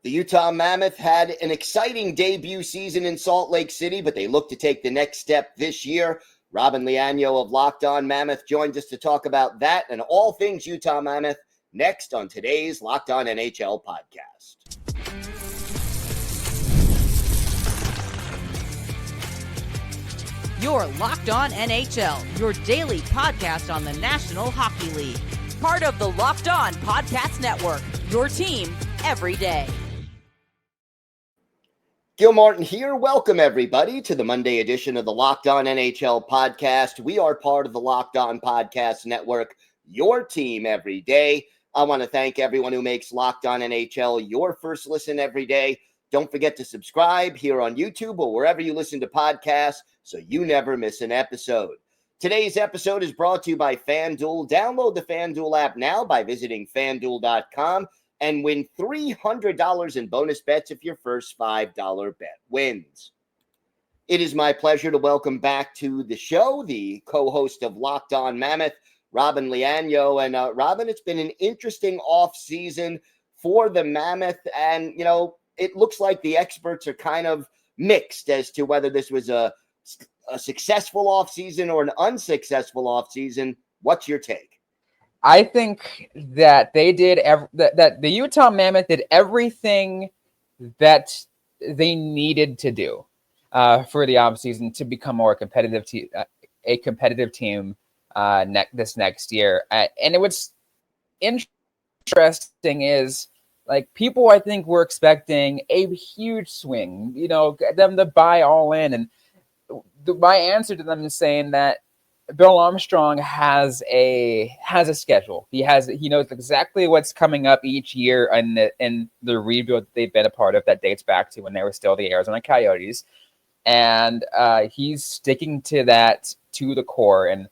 The Utah Mammoth had an exciting debut season in Salt Lake City, but they look to take the next step this year. Robyn Leano of Locked On Mammoth joins us to talk about that and all things Utah Mammoth next on today's Locked On NHL podcast. You're Locked On NHL, your daily podcast on the National Hockey League. Part of the Locked On Podcast Network, your team every day. Gil Martin here. Welcome, everybody, to the Monday edition of the Locked On NHL podcast. We are part of the Locked On Podcast Network, your team every day. I want to thank everyone who makes Locked On NHL your first listen every day. Don't forget to subscribe here on YouTube or wherever you listen to podcasts so you never miss an episode. Today's episode is brought to you by FanDuel. Download the FanDuel app now by visiting FanDuel.com and win $300 in bonus bets if your first $5 bet wins. It is my pleasure to welcome back to the show the co-host of Locked On Mammoth, Robyn Leano. And Robyn, it's been an interesting offseason for the Mammoth. And, you know, it looks like the experts are kind of mixed as to whether this was a successful offseason or an unsuccessful offseason. What's your take? I think that they did that the Utah Mammoth did everything that they needed to do for the offseason to become more competitive a competitive team this next year. And it was interesting is like people I think were expecting a huge swing, you know, them to buy all in, and my answer to them is saying that Bill Armstrong has a schedule. He knows exactly what's coming up each year in the rebuild that they've been a part of that dates back to when they were still the Arizona Coyotes, and he's sticking to that to the core. And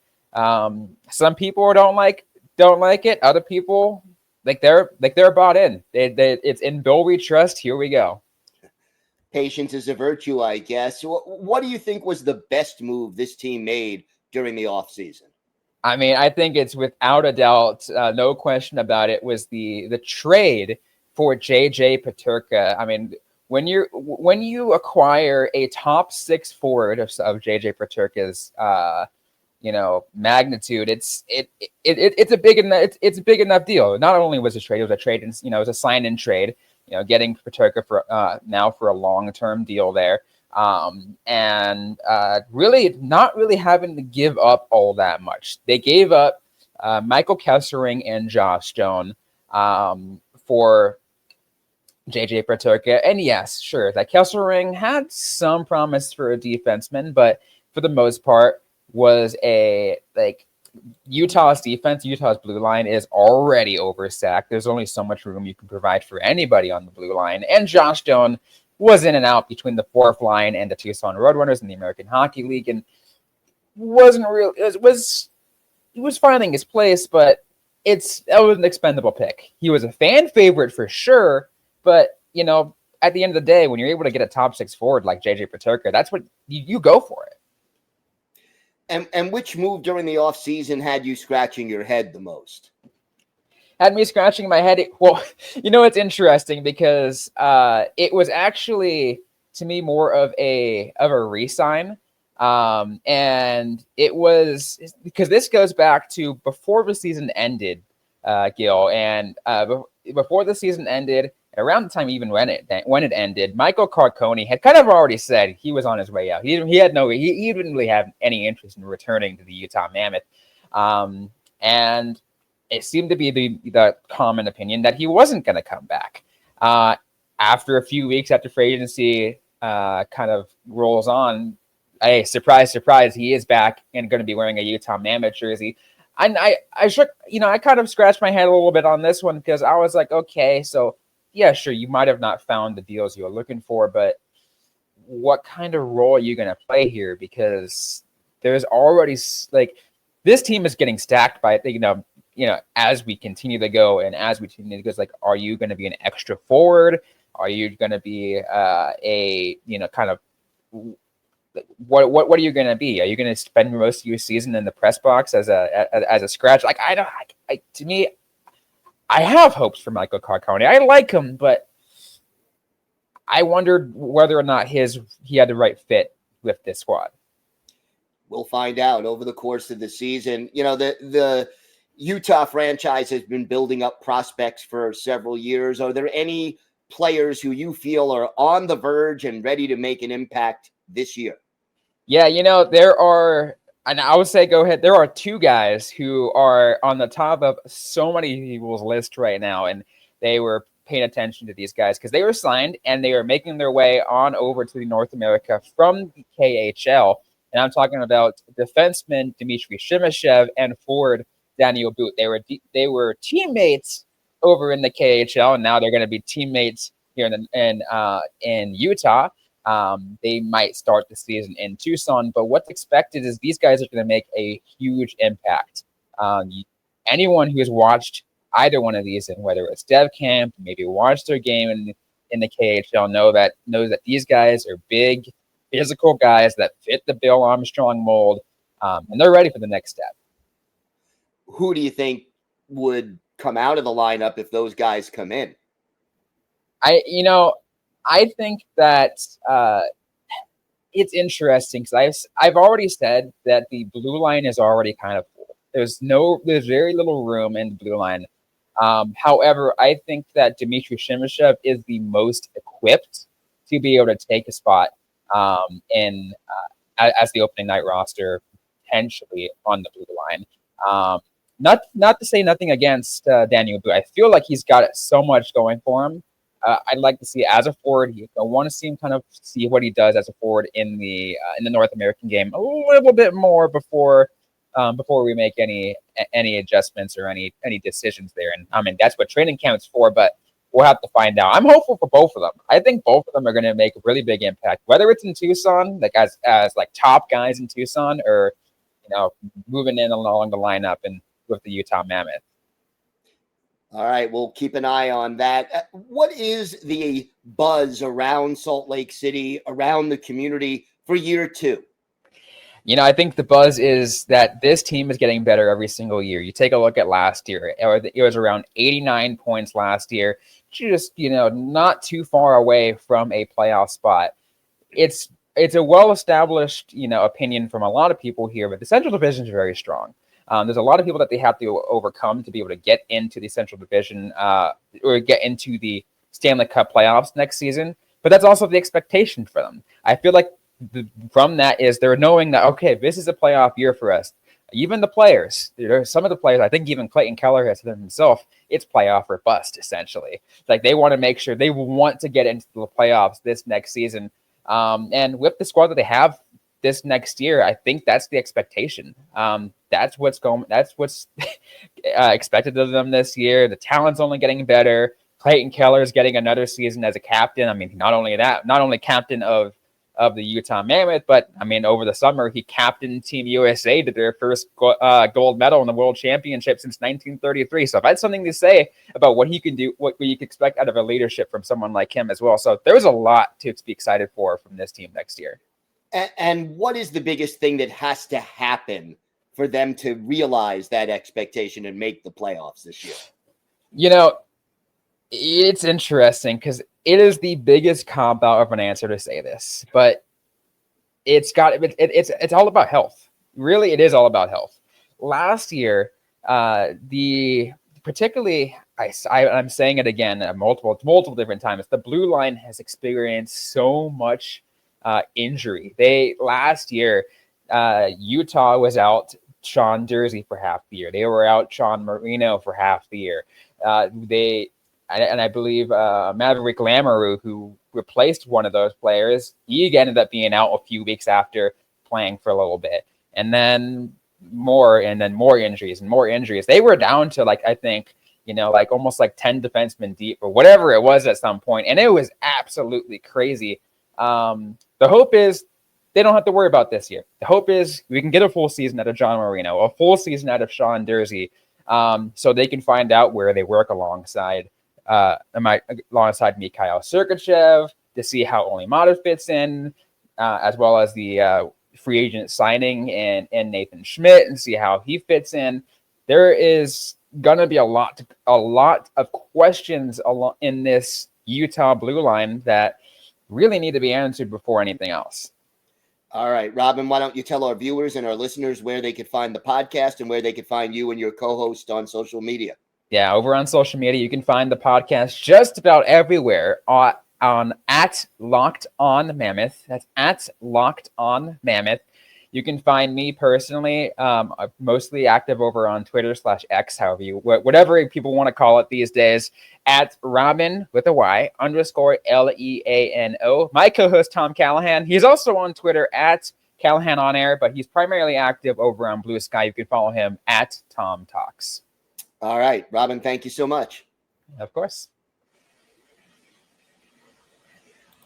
some people don't like it. Other people they're bought in. It's in Bill we trust. Here we go. Patience is a virtue, I guess. What do you think was the best move this team made during the offseason? I mean, I think it's without a doubt, no question about it, was the trade for JJ Peterka. I mean, when you acquire a top six forward of JJ Peterka's magnitude, it's a big enough deal. Not only was it was a trade, it was a sign-in trade. Getting Peterka for a long-term deal there. Really not really having to give up all that much. They gave up Michael Kessering and Josh Stone for JJ Peterka. And yes, sure, that Kessering had some promise for a defenseman, but for the most part was Utah's defense, Utah's blue line is already overstacked. There's only so much room you can provide for anybody on the blue line. And Josh Stone was in and out between the fourth line and the Tucson Roadrunners in the American Hockey League, and he was finding his place, but that was an expendable pick. He was a fan favorite for sure, but at the end of the day, when you're able to get a top six forward like JJ Peterka, that's what you go for it. And which move during the offseason had you scratching your head the most? Had me scratching my head. Well, it's interesting because it was actually, to me, more of a re-sign. And it was because this goes back to before the season ended, Gil. And before the season ended, around the time even when it ended, Michael Carcone had kind of already said he was on his way out. He didn't really have any interest in returning to the Utah Mammoth. And it seemed to be the common opinion that he wasn't going to come back. After a few weeks after free agency kind of rolls on, hey, surprise, surprise, he is back and going to be wearing a Utah Mammoth jersey. And I kind of scratched my head a little bit on this one because I was like, okay, so yeah, sure, you might have not found the deals you were looking for, but what kind of role are you going to play here? Because there's already this team is getting stacked by as we continue to go and as we continue to go, it's like, are you going to be an extra forward? Are you going to be what are you going to be? Are you going to spend most of your season in the press box as a scratch? To me, I have hopes for Michael Carcone. I like him, but I wondered whether or not he had the right fit with this squad. We'll find out over the course of the season. You know, the Utah franchise has been building up prospects for several years. Are there any players who you feel are on the verge and ready to make an impact this year? Yeah, you know, there are, and I would say go ahead, there are two guys who are on the top of so many people's list right now, and they were paying attention to these guys because they were signed and they are making their way on over to North America from the KHL. And I'm talking about defenseman Dmitry Shemishev and forward Daniel Boot. They were teammates over in the KHL, and now they're going to be teammates here in Utah. They might start the season in Tucson, but what's expected is these guys are going to make a huge impact. Anyone who's watched either one of these, and whether it's Dev Camp, maybe watched their game in the KHL, knows that these guys are big, physical guys that fit the Bill Armstrong mold, and they're ready for the next step. Who do you think would come out of the lineup if those guys come in? I think that it's interesting because I've already said that the blue line is already kind of full. There's very little room in the blue line. However, I think that Dmitry Shemishev is the most equipped to be able to take a spot as the opening night roster, potentially on the blue line. Not to say nothing against Daniel Boot. I feel like he's got so much going for him. I'd like to see as a forward. I want to see him kind of see what he does as a forward in the North American game a little bit more before we make any adjustments or any decisions there. And I mean, that's what training camp's for, but we'll have to find out. I'm hopeful for both of them. I think both of them are going to make a really big impact, whether it's in Tucson, like as like top guys in Tucson, or moving in along the lineup and with the Utah Mammoth. All right, we'll keep an eye on that. What is the buzz around Salt Lake City, around the community for year two? I think the buzz is that this team is getting better every single year. You take a look at last year. It was around 89 points last year, just, not too far away from a playoff spot. It's a well-established, opinion from a lot of people here, but the Central Division is very strong. There's a lot of people that they have to overcome to be able to get into the Central Division or get into the Stanley Cup playoffs next season. But that's also the expectation for them. I feel like from that is they're knowing that, okay, this is a playoff year for us. Even the players, some of the players, I think even Clayton Keller has said himself, it's playoff or bust, essentially. Like they want to make sure they want to get into the playoffs this next season. And with the squad that they have this next year, I think that's the expectation. That's what's expected of them this year. The talent's only getting better. Clayton Keller is getting another season as a captain. I mean, not only captain of the Utah Mammoth, but I mean, over the summer, he captained Team USA to their first gold medal in the World Championship since 1933. So if I had something to say about what he can do, what you can expect out of a leadership from someone like him as well. So there's a lot to be excited for from this team next year. And what is the biggest thing that has to happen for them to realize that expectation and make the playoffs this year? It's interesting because it is the biggest cop-out of an answer to say this, but it's all about health. Really, it is all about health. Last year, particularly, I'm saying it again multiple different times, the blue line has experienced so much injury. Last year, Utah was out Sean Dursey for half the year. They were out Sean Marino for half the year. I believe Maverick Lamoureux, who replaced one of those players, he ended up being out a few weeks after playing for a little bit. And then more injuries and more injuries. They were down to I think, almost 10 defensemen deep or whatever it was at some point. And it was absolutely crazy. The hope is they don't have to worry about this year. The hope is we can get a full season out of John Marino, a full season out of Sean Dursey, so they can find out where they work alongside Mikhail Sergachev to see how Olimata fits in, as well as the free agent signing and Nathan Schmidt, and see how he fits in. There is gonna be a lot of questions in this Utah blue line that really need to be answered before anything else. All right, Robyn, why don't you tell our viewers and our listeners where they could find the podcast and where they could find you and your co-host on social media? Yeah, over on social media, you can find the podcast just about everywhere on at Locked On Mammoth. That's at Locked On Mammoth. You can find me personally. I'm mostly active over on Twitter /X, whatever people want to call it these days, at Robyn with a Y _Leano. My co-host Tom Callahan. He's also on Twitter at Callahan on Air, but he's primarily active over on Blue Sky. You can follow him at Tom Talks. All right, Robyn, thank you so much. Of course.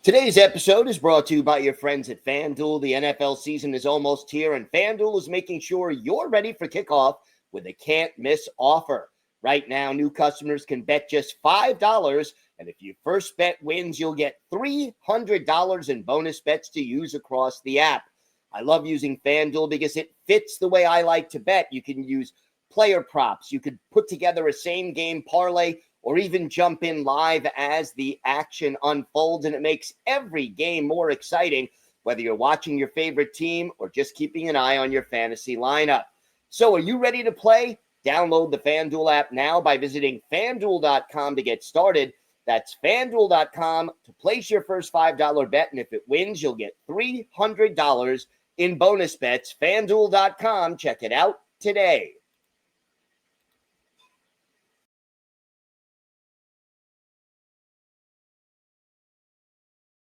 Today's episode is brought to you by your friends at FanDuel. The NFL season is almost here, and FanDuel is making sure you're ready for kickoff with a can't-miss offer. Right now, new customers can bet just $5, and if your first bet wins, you'll get $300 in bonus bets to use across the app. I love using FanDuel because it fits the way I like to bet. You can use player props. You could put together a same-game parlay or even jump in live as the action unfolds, and it makes every game more exciting, whether you're watching your favorite team or just keeping an eye on your fantasy lineup. So are you ready to play? Download the FanDuel app now by visiting FanDuel.com to get started. That's FanDuel.com to place your first $5 bet, and if it wins, you'll get $300 in bonus bets. FanDuel.com. Check it out today.